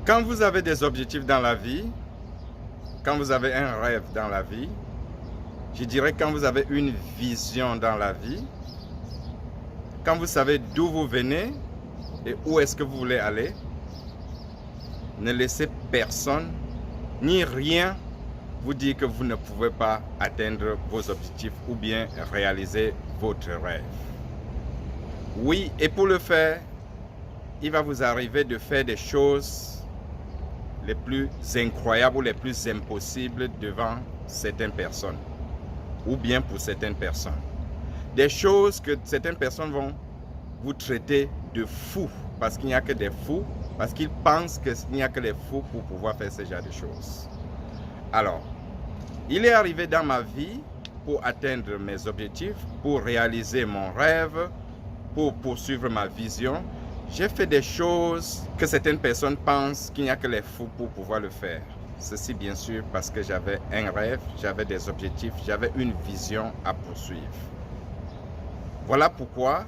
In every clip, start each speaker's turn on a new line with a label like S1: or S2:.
S1: Quand vous avez des objectifs dans la vie, quand vous avez un rêve dans la vie, je dirais quand vous avez une vision dans la vie, quand vous savez d'où vous venez et où est-ce que vous voulez aller, ne laissez personne ni rien vous dire que vous ne pouvez pas atteindre vos objectifs ou bien réaliser votre rêve. Oui, et pour le faire, il va vous arriver de faire des choses les plus incroyables ou les plus impossibles devant certaines personnes ou bien pour certaines personnes. Des choses que certaines personnes vont vous traiter de fous parce qu'il n'y a que des fous, parce qu'ils pensent qu'il n'y a que les fous pour pouvoir faire ce genre de choses. Alors, il est arrivé dans ma vie pour atteindre mes objectifs, pour réaliser mon rêve, pour poursuivre ma vision. J'ai fait des choses que certaines personnes pensent qu'il n'y a que les fous pour pouvoir le faire. Ceci bien sûr parce que j'avais un rêve, j'avais des objectifs, j'avais une vision à poursuivre. Voilà pourquoi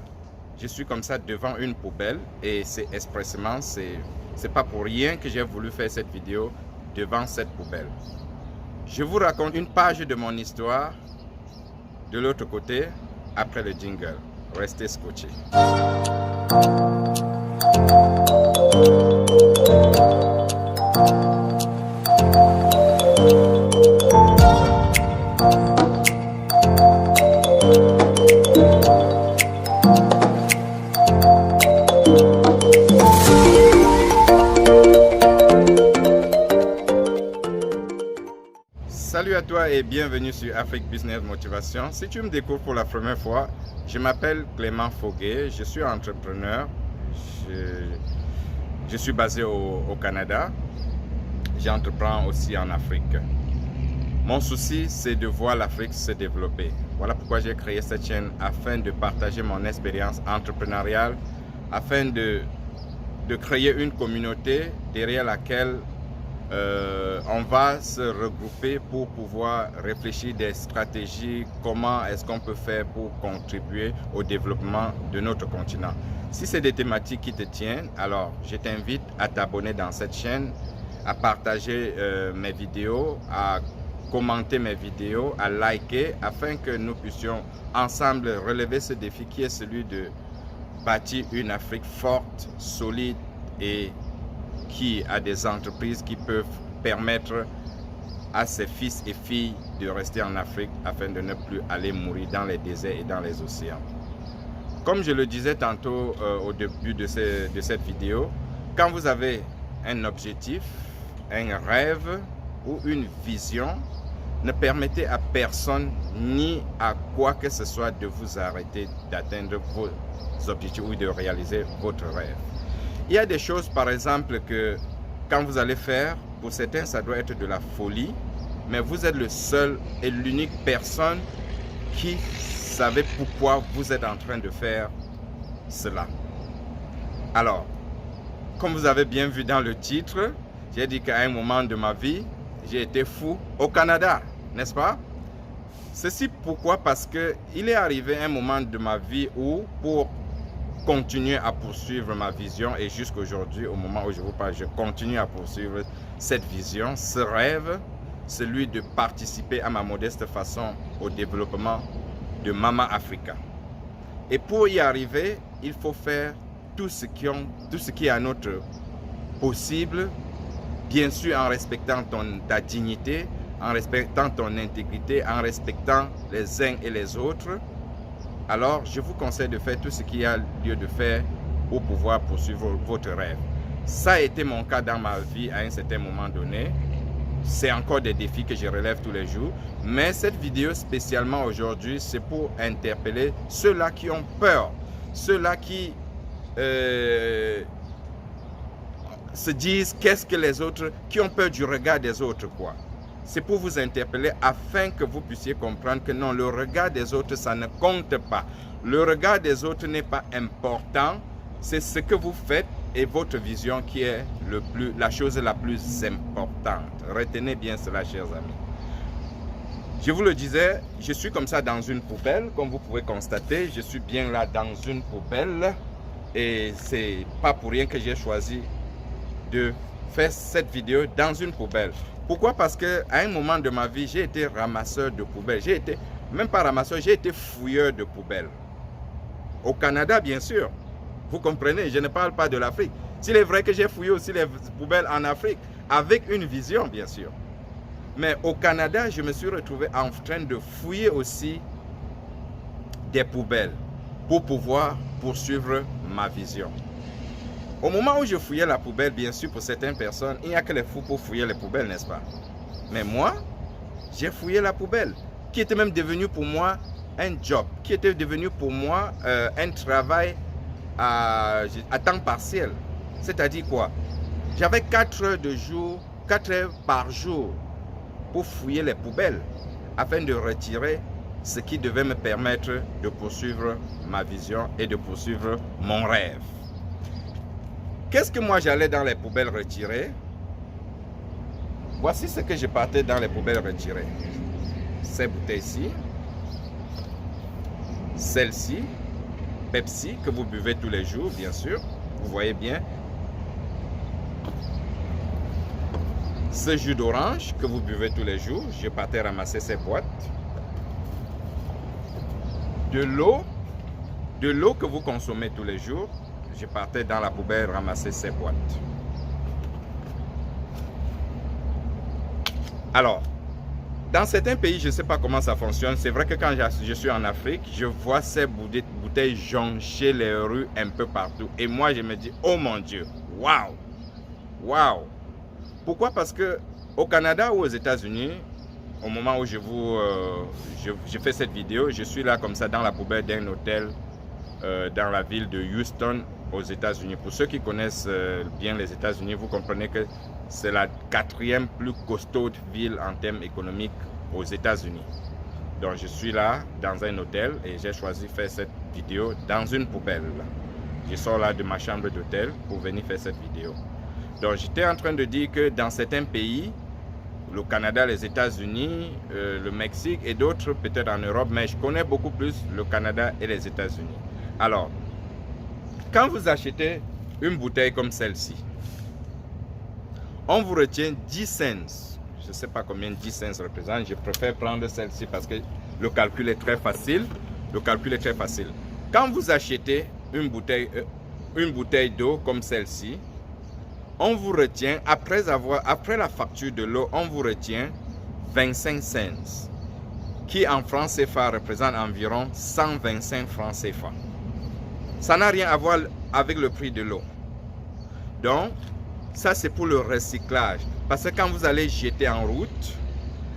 S1: je suis comme ça devant une poubelle et c'est expressément, c'est pas pour rien que j'ai voulu faire cette vidéo devant cette poubelle. Je vous raconte une page de mon histoire de l'autre côté après le jingle. Restez scotchés. Salut à toi et bienvenue sur Afrique Business Motivation. Si tu me découvres pour la première fois, je m'appelle Clément Foguet, je suis entrepreneur, je suis basé au Canada, j'entreprends aussi en Afrique. Mon souci, c'est de voir l'Afrique se développer. Voilà pourquoi j'ai créé cette chaîne afin de partager mon expérience entrepreneuriale, afin de créer une communauté derrière laquelle on va se regrouper pour pouvoir réfléchir des stratégies, comment est-ce qu'on peut faire pour contribuer au développement de notre continent. Si c'est des thématiques qui te tiennent, alors je t'invite à t'abonner dans cette chaîne, à partager mes vidéos, à commenter mes vidéos, à liker, afin que nous puissions ensemble relever ce défi qui est celui de bâtir une Afrique forte, solide et qui a des entreprises qui peuvent permettre à ses fils et filles de rester en Afrique afin de ne plus aller mourir dans les déserts et dans les océans. Comme je le disais tantôt au début de cette vidéo, quand vous avez un objectif, un rêve ou une vision, ne permettez à personne ni à quoi que ce soit de vous arrêter d'atteindre vos objectifs ou de réaliser votre rêve. Il y a des choses, par exemple, que quand vous allez faire, pour certains, ça doit être de la folie, mais vous êtes le seul et l'unique personne qui savait pourquoi vous êtes en train de faire cela. Alors, comme vous avez bien vu dans le titre, j'ai dit qu'à un moment de ma vie, j'ai été fou au Canada, n'est-ce pas? Ceci pourquoi? Parce qu'il est arrivé un moment de ma vie où, pour continuer à poursuivre ma vision, et jusqu'aujourd'hui, au moment où je vous parle, je continue à poursuivre cette vision, ce rêve, celui de participer à ma modeste façon au développement de Mama Africa. Et pour y arriver, il faut faire tout ce qui est à notre possible, bien sûr en respectant ta dignité, en respectant ton intégrité, en respectant les uns et les autres. Alors, je vous conseille de faire tout ce qu'il y a lieu de faire pour pouvoir poursuivre votre rêve. Ça a été mon cas dans ma vie à un certain moment donné. C'est encore des défis que je relève tous les jours. Mais cette vidéo spécialement aujourd'hui, c'est pour interpeller ceux-là qui ont peur. Ceux-là qui se disent qu'est-ce que les autres, qui ont peur du regard des autres, quoi. C'est pour vous interpeller afin que vous puissiez comprendre que non, le regard des autres, ça ne compte pas. Le regard des autres n'est pas important. C'est ce que vous faites et votre vision qui est la chose la plus importante. Retenez bien cela, chers amis. Je vous le disais, je suis comme ça dans une poubelle. Comme vous pouvez constater, je suis bien là dans une poubelle. Et c'est pas pour rien que j'ai choisi de faire cette vidéo dans une poubelle. Pourquoi? Parce qu'à un moment de ma vie, j'ai été ramasseur de poubelles. J'ai été, même pas ramasseur, j'ai été fouilleur de poubelles. Au Canada, bien sûr. Vous comprenez, je ne parle pas de l'Afrique. S'il est vrai que j'ai fouillé aussi les poubelles en Afrique, avec une vision, bien sûr. Mais au Canada, je me suis retrouvé en train de fouiller aussi des poubelles pour pouvoir poursuivre ma vision. Au moment où je fouillais la poubelle, bien sûr, pour certaines personnes, il n'y a que les fous pour fouiller les poubelles, n'est-ce pas? Mais moi, j'ai fouillé la poubelle, qui était même devenu pour moi un job, qui était devenu pour moi un travail à temps partiel. C'est-à-dire quoi? J'avais 4 heures par jour pour fouiller les poubelles, afin de retirer ce qui devait me permettre de poursuivre ma vision et de poursuivre mon rêve. Qu'est-ce que moi j'allais dans les poubelles retirer? Voici ce que je partais dans les poubelles retirer. Ces bouteilles-ci, celle-ci, Pepsi que vous buvez tous les jours, bien sûr, vous voyez bien. Ce jus d'orange que vous buvez tous les jours, je partais ramasser ces boîtes. De l'eau que vous consommez tous les jours, je partais dans la poubelle ramasser ces boîtes. Alors, dans certains pays, je ne sais pas comment ça fonctionne. C'est vrai que quand je suis en Afrique, je vois ces bouteilles joncher les rues un peu partout. Et moi, je me dis, oh mon Dieu, waouh, waouh. Pourquoi? Parce que au Canada ou aux États-Unis, au moment où je fais cette vidéo, je suis là comme ça dans la poubelle d'un hôtel dans la ville de Houston aux États-Unis. Pour ceux qui connaissent bien les États-Unis, vous comprenez que c'est la 4e plus costaude ville en termes économiques aux États-Unis. Donc je suis là dans un hôtel et j'ai choisi de faire cette vidéo dans une poubelle. Je sors là de ma chambre d'hôtel pour venir faire cette vidéo. Donc j'étais en train de dire que dans certains pays, le Canada, les États-Unis, le Mexique et d'autres peut-être en Europe, mais je connais beaucoup plus le Canada et les États-Unis. Alors, quand vous achetez une bouteille comme celle-ci, on vous retient 10 cents. Je ne sais pas combien 10 cents représente. Je préfère prendre celle-ci parce que le calcul est très facile. Le calcul est très facile. Quand vous achetez une bouteille d'eau comme celle-ci, on vous retient, après la facture de l'eau, on vous retient 25 cents, qui en francs CFA représente environ 125 francs CFA. Ça n'a rien à voir avec le prix de l'eau. Donc, ça c'est pour le recyclage. Parce que quand vous allez jeter en route,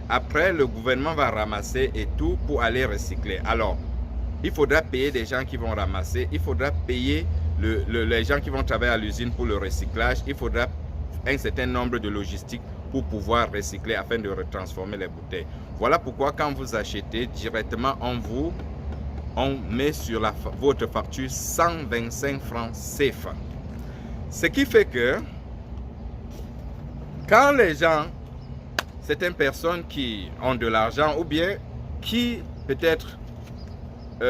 S1: après le gouvernement va ramasser et tout pour aller recycler. Alors, il faudra payer des gens qui vont ramasser, il faudra payer les gens qui vont travailler à l'usine pour le recyclage, il faudra un certain nombre de logistiques pour pouvoir recycler afin de retransformer les bouteilles. Voilà pourquoi quand vous achetez directement, on met sur votre facture 125 francs CFA. Ce qui fait que quand les gens, certaines personnes qui ont de l'argent ou bien qui peut-être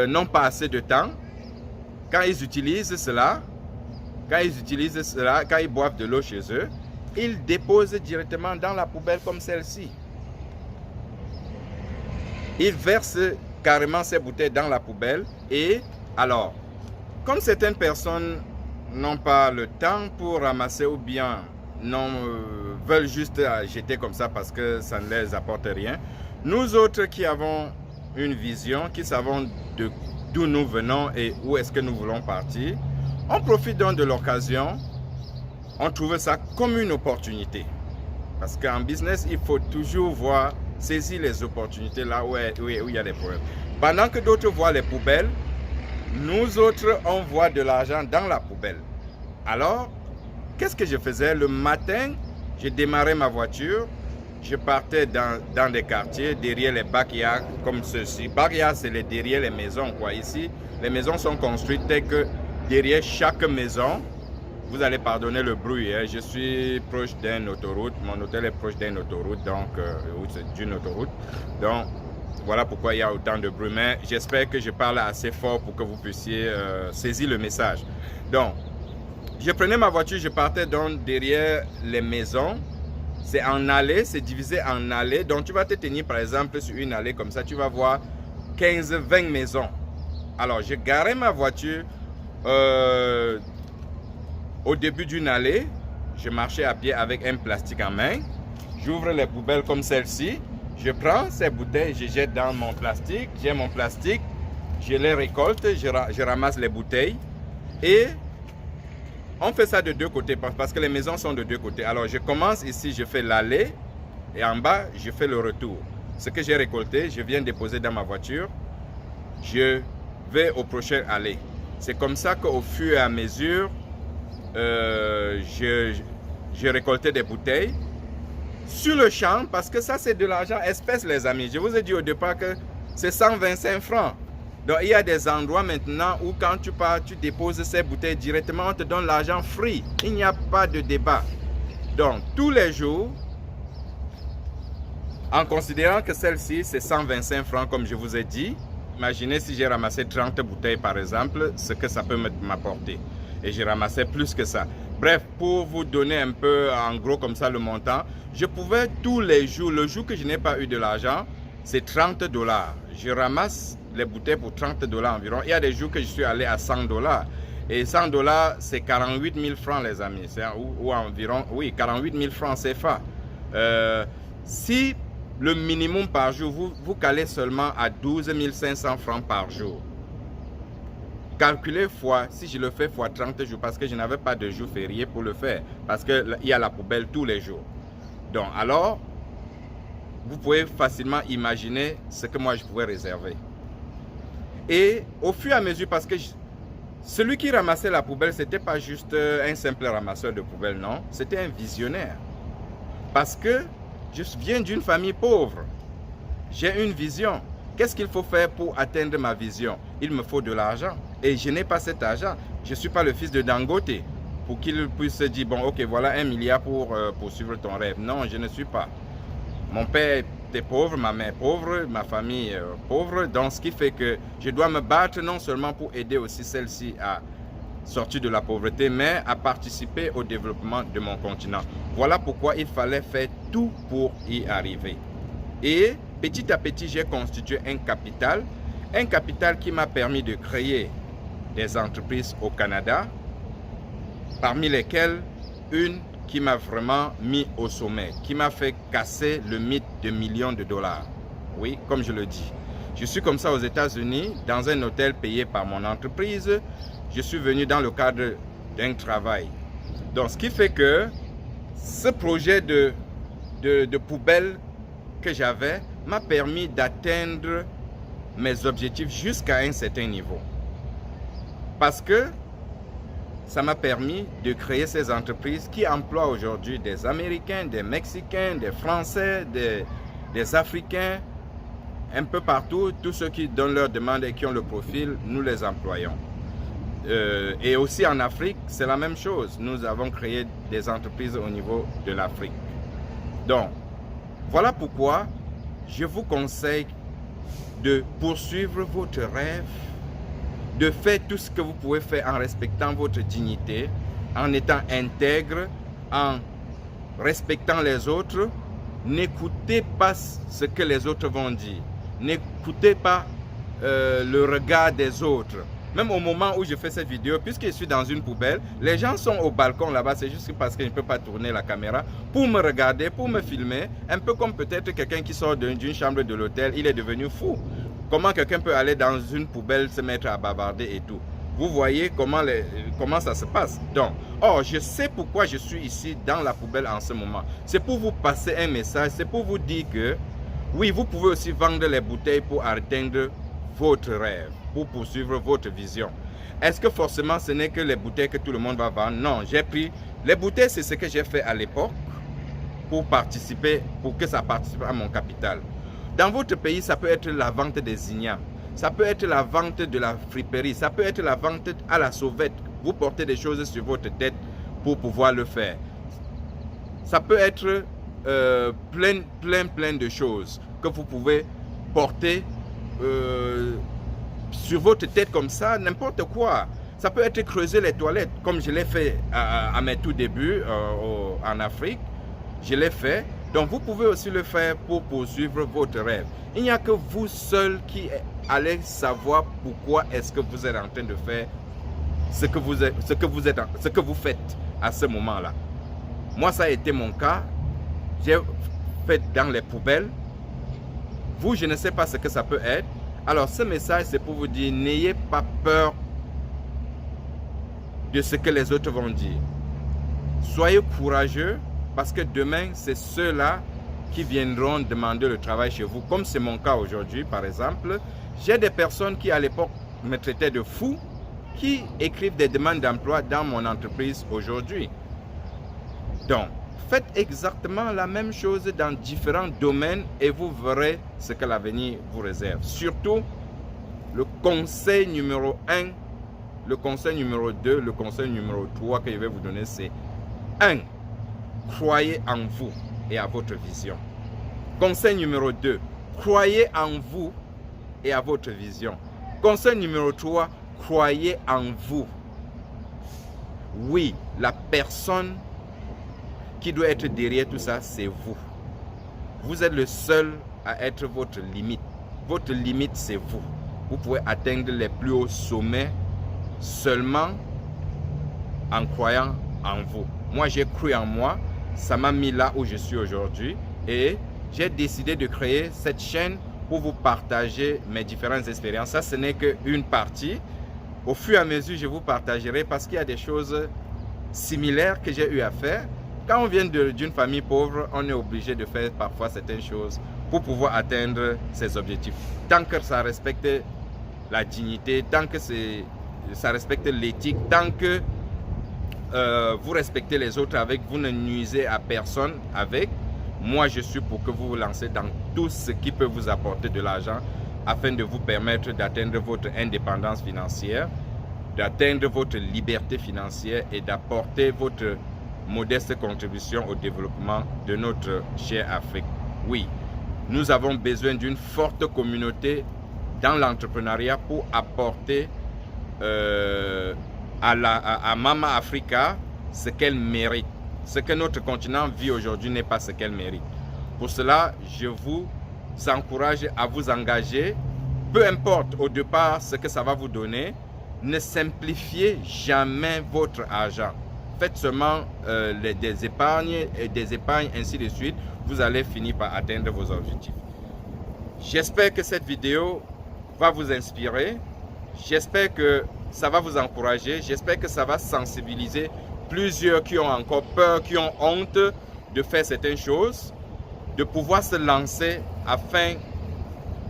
S1: n'ont pas assez de temps, quand ils utilisent cela, quand ils boivent de l'eau chez eux, ils déposent directement dans la poubelle comme celle-ci. Ils versent carrément ces bouteilles dans la poubelle et alors, comme certaines personnes n'ont pas le temps pour ramasser ou bien veulent juste jeter comme ça parce que ça ne les apporte rien, nous autres qui avons une vision, qui savons d'où nous venons et où est-ce que nous voulons partir, on profite donc de l'occasion, on trouve ça comme une opportunité. Parce qu'en business, il faut toujours saisir les opportunités là où il y a des problèmes. Pendant que d'autres voient les poubelles, nous autres, on voit de l'argent dans la poubelle. Alors, qu'est-ce que je faisais? Le matin, je démarrais ma voiture, je partais dans des quartiers, derrière les backyards comme ceci. Backyard, c'est derrière les maisons, quoi. Ici, les maisons sont construites telles que derrière chaque maison, vous allez pardonner le bruit, hein. Je suis proche d'une autoroute, mon hôtel est proche d'une autoroute, donc, d'une autoroute. Donc, voilà pourquoi il y a autant de bruit. Mais j'espère que je parle assez fort pour que vous puissiez saisir le message. Donc, Je prenais ma voiture, je partais donc derrière les maisons. C'est en allée, c'est divisé en allées. Donc tu vas te tenir par exemple sur une allée comme ça, tu vas voir 15-20 maisons. Alors je garais ma voiture au début d'une allée. Je marchais à pied avec un plastique en main. J'ouvre les poubelles comme celle-ci. Je prends ces bouteilles, je jette dans mon plastique. J'ai mon plastique, je les récolte, je ramasse les bouteilles. Et on fait ça de deux côtés parce que les maisons sont de deux côtés. Alors je commence ici, je fais l'allée et en bas, je fais le retour. Ce que j'ai récolté, je viens déposer dans ma voiture. Je vais au prochain allée. C'est comme ça qu'au fur et à mesure, je récoltais des bouteilles sur le champ parce que ça c'est de l'argent espèce les amis. Je vous ai dit au départ que c'est 125 francs. Donc il y a des endroits maintenant où quand tu pars, tu déposes ces bouteilles directement, on te donne l'argent free. Il n'y a pas de débat. Donc tous les jours, en considérant que celle-ci c'est 125 francs comme je vous ai dit, imaginez si j'ai ramassé 30 bouteilles par exemple, ce que ça peut m'apporter. Et j'ai ramassé plus que ça. Bref, pour vous donner un peu en gros comme ça le montant, je pouvais tous les jours, le jour que je n'ai pas eu de l'argent, c'est 30 $. Je ramasse les bouteilles pour 30 $ environ. Il y a des jours que je suis allé à 100 $. Et 100 $, c'est 48 000 francs les amis. Ou environ, oui, 48 000 francs CFA. Si le minimum par jour, vous calez seulement à 12 500 francs par jour. Calculez fois, si je le fais fois 30 jours, parce que je n'avais pas de jour férié pour le faire, parce qu'il y a la poubelle tous les jours. Donc alors, vous pouvez facilement imaginer ce que moi je pouvais réserver. Et au fur et à mesure, parce que celui qui ramassait la poubelle, ce n'était pas juste un simple ramasseur de poubelle, non, c'était un visionnaire. Parce que je viens d'une famille pauvre, j'ai une vision. Qu'est-ce qu'il faut faire pour atteindre ma vision? Il me faut de l'argent. Et je n'ai pas cet argent. Je ne suis pas le fils de Dangote pour qu'il puisse se dire, bon, ok, voilà 1 milliard pour poursuivre ton rêve. Non, je ne suis pas. Mon père était pauvre, ma mère pauvre, ma famille pauvre. Donc, ce qui fait que je dois me battre non seulement pour aider aussi celle-ci à sortir de la pauvreté, mais à participer au développement de mon continent. Voilà pourquoi il fallait faire tout pour y arriver. Et petit à petit, j'ai constitué un capital qui m'a permis de créer des entreprises au Canada, parmi lesquelles une qui m'a vraiment mis au sommet, qui m'a fait casser le mythe de millions de dollars. Oui, comme je le dis. Je suis comme ça aux États-Unis, dans un hôtel payé par mon entreprise. Je suis venu dans le cadre d'un travail. Donc, ce qui fait que ce projet de poubelle que j'avais m'a permis d'atteindre mes objectifs jusqu'à un certain niveau. Parce que ça m'a permis de créer ces entreprises qui emploient aujourd'hui des Américains, des Mexicains, des Français, des Africains, un peu partout. Tous ceux qui donnent leur demande et qui ont le profil, nous les employons. Et aussi en Afrique, c'est la même chose. Nous avons créé des entreprises au niveau de l'Afrique. Donc, voilà pourquoi je vous conseille de poursuivre votre rêve, de faire tout ce que vous pouvez faire en respectant votre dignité, en étant intègre, en respectant les autres. N'écoutez pas ce que les autres vont dire. N'écoutez pas le regard des autres. Même au moment où je fais cette vidéo, puisque je suis dans une poubelle, les gens sont au balcon là-bas, c'est juste parce que je ne peux pas tourner la caméra, pour me regarder, pour me filmer, un peu comme peut-être quelqu'un qui sort d'une chambre de l'hôtel, il est devenu fou. Comment quelqu'un peut aller dans une poubelle, se mettre à bavarder et tout. Vous voyez comment ça se passe. Donc, je sais pourquoi je suis ici dans la poubelle en ce moment. C'est pour vous passer un message, c'est pour vous dire que, oui, vous pouvez aussi vendre les bouteilles pour atteindre votre rêve, pour poursuivre votre vision. Est-ce que forcément ce n'est que les bouteilles que tout le monde va vendre? Non, j'ai pris les bouteilles, c'est ce que j'ai fait à l'époque pour que ça participe à mon capital. Dans votre pays, ça peut être la vente des ignames, ça peut être la vente de la friperie, ça peut être la vente à la sauvette. Vous portez des choses sur votre tête pour pouvoir le faire. Ça peut être plein de choses que vous pouvez porter sur votre tête comme ça, n'importe quoi. Ça peut être creuser les toilettes, comme je l'ai fait à mes tout débuts en Afrique. Je l'ai fait. Donc, vous pouvez aussi le faire pour poursuivre votre rêve. Il n'y a que vous seul qui allez savoir pourquoi est-ce que vous êtes en train de faire ce que vous faites à ce moment-là. Moi, ça a été mon cas. J'ai fait dans les poubelles. Vous, je ne sais pas ce que ça peut être. Alors, ce message, c'est pour vous dire, n'ayez pas peur de ce que les autres vont dire. Soyez courageux parce que demain, c'est ceux-là qui viendront demander le travail chez vous. Comme c'est mon cas aujourd'hui, par exemple, j'ai des personnes qui, à l'époque, me traitaient de fou, qui écrivent des demandes d'emploi dans mon entreprise aujourd'hui. Donc, faites exactement la même chose dans différents domaines et vous verrez ce que l'avenir vous réserve. Surtout, le conseil numéro 1, le conseil numéro 2, le conseil numéro 3 que je vais vous donner, c'est 1. Croyez en vous et à votre vision. Conseil numéro 2, croyez en vous et à votre vision. Conseil numéro 3, croyez en vous. Oui, la personne qui doit être derrière tout ça, c'est vous. Vous êtes le seul à être votre limite. Votre limite, c'est vous. Vous pouvez atteindre les plus hauts sommets seulement en croyant en vous. Moi, j'ai cru en moi. Ça m'a mis là où je suis aujourd'hui. Et j'ai décidé de créer cette chaîne pour vous partager mes différentes expériences. Ça, ce n'est qu'une partie. Au fur et à mesure, je vous partagerai parce qu'il y a des choses similaires que j'ai eu à faire. Quand on vient d'une famille pauvre, on est obligé de faire parfois certaines choses pour pouvoir atteindre ses objectifs. Tant que ça respecte la dignité, tant que ça respecte l'éthique, tant que vous respectez les autres avec, vous ne nuisez à personne avec, moi je suis pour que vous vous lancez dans tout ce qui peut vous apporter de l'argent afin de vous permettre d'atteindre votre indépendance financière, d'atteindre votre liberté financière et d'apporter votre modeste contribution au développement de notre chère Afrique. Oui, nous avons besoin d'une forte communauté dans l'entrepreneuriat pour apporter à Mama Africa ce qu'elle mérite. Ce que notre continent vit aujourd'hui n'est pas ce qu'elle mérite. Pour cela, je vous encourage à vous engager, peu importe au départ ce que ça va vous donner. Ne simplifiez jamais votre argent. Faites seulement des épargnes, ainsi de suite. Vous allez finir par atteindre vos objectifs. J'espère que cette vidéo va vous inspirer. J'espère que ça va vous encourager. J'espère que ça va sensibiliser plusieurs qui ont encore peur, qui ont honte de faire certaines choses, de pouvoir se lancer afin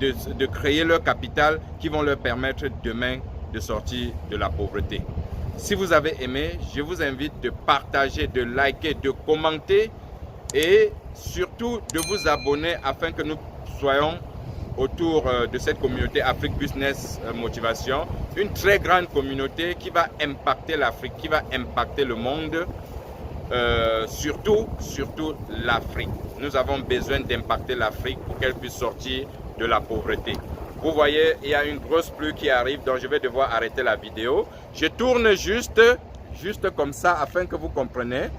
S1: de créer leur capital qui vont leur permettre demain de sortir de la pauvreté. Si vous avez aimé, je vous invite de partager, de liker, de commenter et surtout de vous abonner afin que nous soyons autour de cette communauté Afrique Business Motivation, une très grande communauté qui va impacter l'Afrique, qui va impacter le monde, surtout l'Afrique. Nous avons besoin d'impacter l'Afrique pour qu'elle puisse sortir de la pauvreté. Vous voyez, il y a une grosse pluie qui arrive, donc je vais devoir arrêter la vidéo. Je tourne juste comme ça afin que vous compreniez,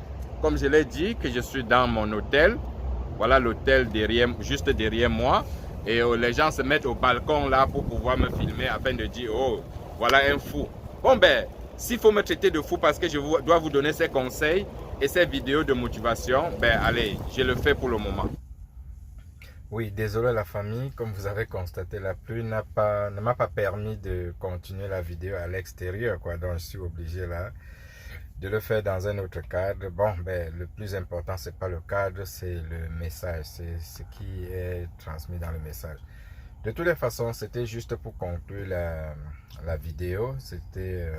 S1: comme je l'ai dit, que je suis dans mon hôtel. Voilà l'hôtel juste derrière moi. Et les gens se mettent au balcon là pour pouvoir me filmer afin de dire, oh, voilà un fou. Bon ben, s'il faut me traiter de fou parce que je dois vous donner ces conseils et ces vidéos de motivation, ben allez, je le fais pour le moment. Oui, désolé la famille, comme vous avez constaté, la pluie ne m'a pas permis de continuer la vidéo à l'extérieur, quoi. Donc je suis obligé là de le faire dans un autre cadre. Bon, ben le plus important, c'est pas le cadre, c'est le message, c'est ce qui est transmis dans le message. De toutes les façons, c'était juste pour conclure la vidéo. C'était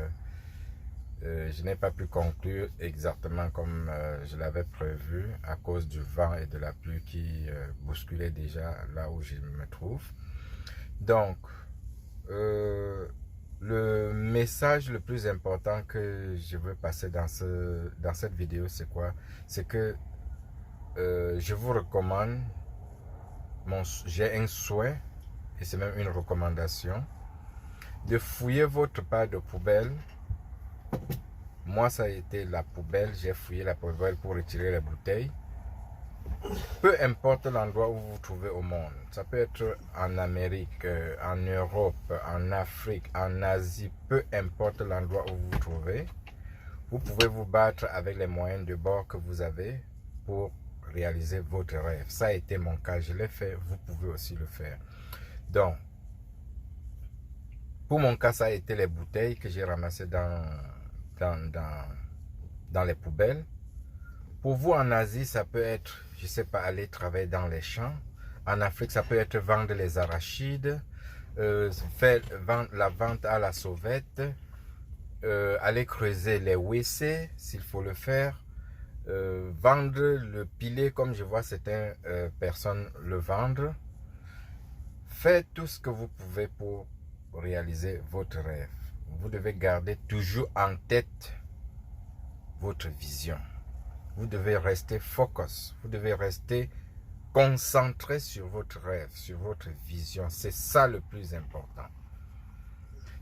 S1: je n'ai pas pu conclure exactement comme je l'avais prévu à cause du vent et de la pluie qui bousculait déjà là où je me trouve. Donc, le message le plus important que je veux passer dans cette vidéo, c'est quoi? C'est que je vous recommande, j'ai un souhait, et c'est même une recommandation, de fouiller votre part de poubelle Moi, ça a été la poubelle. J'ai fouillé la poubelle pour retirer les bouteilles. Peu importe l'endroit où vous vous trouvez au monde, ça peut être en Amérique, en Europe, en Afrique, en Asie, peu importe l'endroit où vous vous trouvez, vous pouvez vous battre avec les moyens de bord que vous avez pour réaliser votre rêve. Ça a été mon cas, je l'ai fait, vous pouvez aussi le faire. Donc, pour mon cas, ça a été les bouteilles que j'ai ramassées dans les poubelles. Pour vous, en Asie, ça peut être, je ne sais pas, aller travailler dans les champs. En Afrique, ça peut être vendre les arachides, faire la vente à la sauvette, aller creuser les WC, s'il faut le faire, vendre le pilet, comme je vois certaines personnes le vendre. Faites tout ce que vous pouvez pour réaliser votre rêve. Vous devez garder toujours en tête votre vision. Vous devez rester focus, vous devez rester concentré sur votre rêve, sur votre vision. C'est ça le plus important.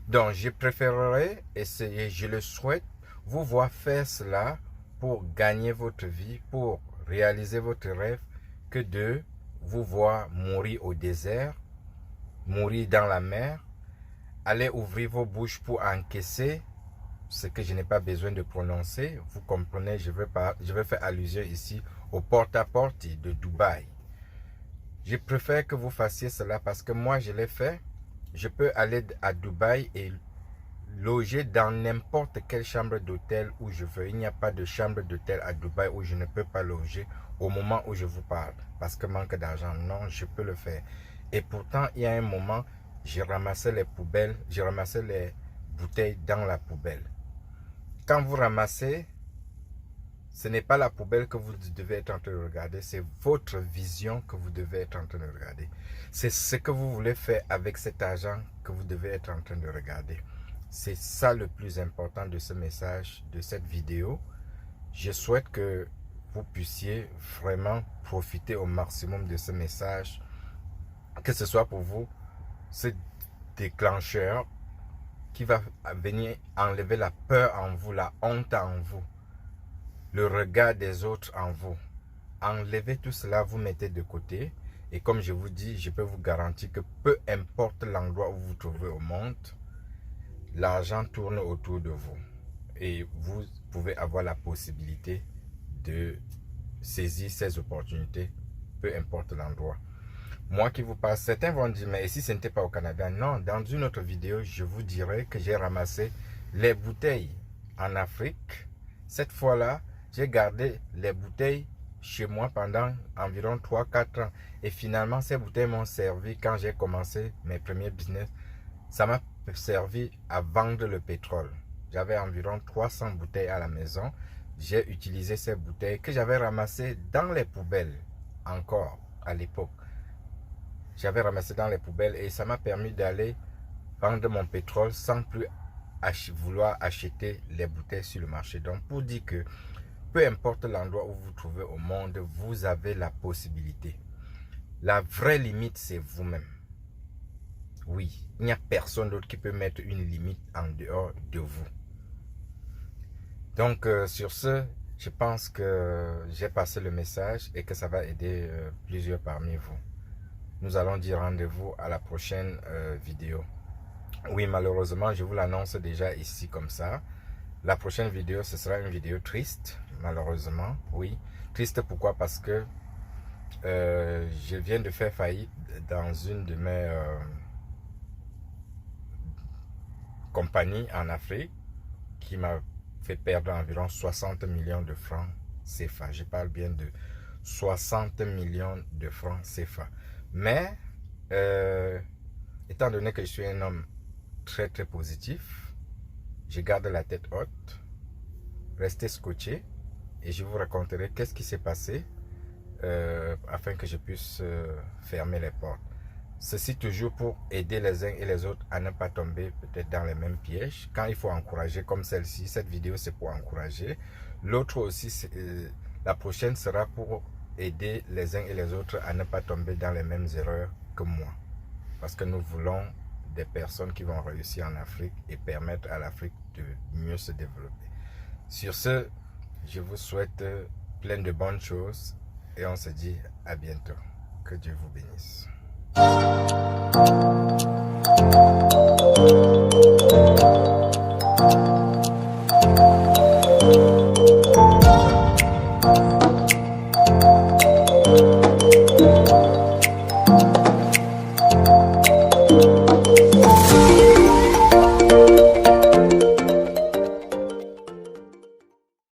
S1: Donc, je préférerais essayer, je le souhaite, vous voir faire cela pour gagner votre vie, pour réaliser votre rêve, que de vous voir mourir au désert, mourir dans la mer, aller ouvrir vos bouches pour encaisser ce que je n'ai pas besoin de prononcer. Vous comprenez, je vais faire allusion ici au porte-à-porte de Dubaï. Je préfère que vous fassiez cela parce que moi, je l'ai fait. Je peux aller à Dubaï et loger dans n'importe quelle chambre d'hôtel où je veux. Il n'y a pas de chambre d'hôtel à Dubaï où je ne peux pas loger au moment où je vous parle. Parce que manque d'argent, non, je peux le faire. Et pourtant, il y a un moment, j'ai ramassé les poubelles, j'ai ramassé les bouteilles dans la poubelle. Quand vous ramassez, ce n'est pas la poubelle que vous devez être en train de regarder, c'est votre vision que vous devez être en train de regarder. C'est ce que vous voulez faire avec cet argent que vous devez être en train de regarder. C'est ça le plus important de ce message, de cette vidéo. Je souhaite que vous puissiez vraiment profiter au maximum de ce message, que ce soit pour vous, ce déclencheur qui va venir enlever la peur en vous, la honte en vous, le regard des autres en vous. Enlevez tout cela, vous mettez de côté. Et comme je vous dis, je peux vous garantir que peu importe l'endroit où vous vous trouvez au monde, l'argent tourne autour de vous. Et vous pouvez avoir la possibilité de saisir ces opportunités, peu importe l'endroit. Moi qui vous parle, certains vont dire, mais si ce n'était pas au Canada? Non, dans une autre vidéo, je vous dirai que j'ai ramassé les bouteilles en Afrique. Cette fois-là, j'ai gardé les bouteilles chez moi pendant environ 3-4 ans. Et finalement, ces bouteilles m'ont servi quand j'ai commencé mes premiers business. Ça m'a servi à vendre le pétrole. J'avais environ 300 bouteilles à la maison. J'ai utilisé ces bouteilles que j'avais ramassées dans les poubelles encore à l'époque. J'avais ramassé dans les poubelles et ça m'a permis d'aller vendre mon pétrole sans plus vouloir acheter les bouteilles sur le marché. Donc pour dire que peu importe l'endroit où vous vous trouvez au monde, vous avez la possibilité. La vraie limite, c'est vous-même. Oui, il n'y a personne d'autre qui peut mettre une limite en dehors de vous. Donc sur ce, je pense que j'ai passé le message et que ça va aider plusieurs parmi vous. Nous allons dire rendez-vous à la prochaine vidéo. Oui, malheureusement, je vous l'annonce déjà ici comme ça. La prochaine vidéo, ce sera une vidéo triste, malheureusement. Oui, triste pourquoi? Parce que je viens de faire faillite dans une de mes compagnies en Afrique qui m'a fait perdre environ 60 millions de francs CFA. Je parle bien de 60 millions de francs CFA. Mais, étant donné que je suis un homme très positif, je garde la tête haute, restez scotché et je vous raconterai qu'est-ce qui s'est passé afin que je puisse fermer les portes. Ceci toujours pour aider les uns et les autres à ne pas tomber peut-être dans les mêmes pièges. Quand il faut encourager comme celle-ci, cette vidéo c'est pour encourager. L'autre aussi, la prochaine sera pour aider les uns et les autres à ne pas tomber dans les mêmes erreurs que moi. Parce que nous voulons des personnes qui vont réussir en Afrique et permettre à l'Afrique de mieux se développer. Sur ce, je vous souhaite plein de bonnes choses et on se dit à bientôt. Que Dieu vous bénisse.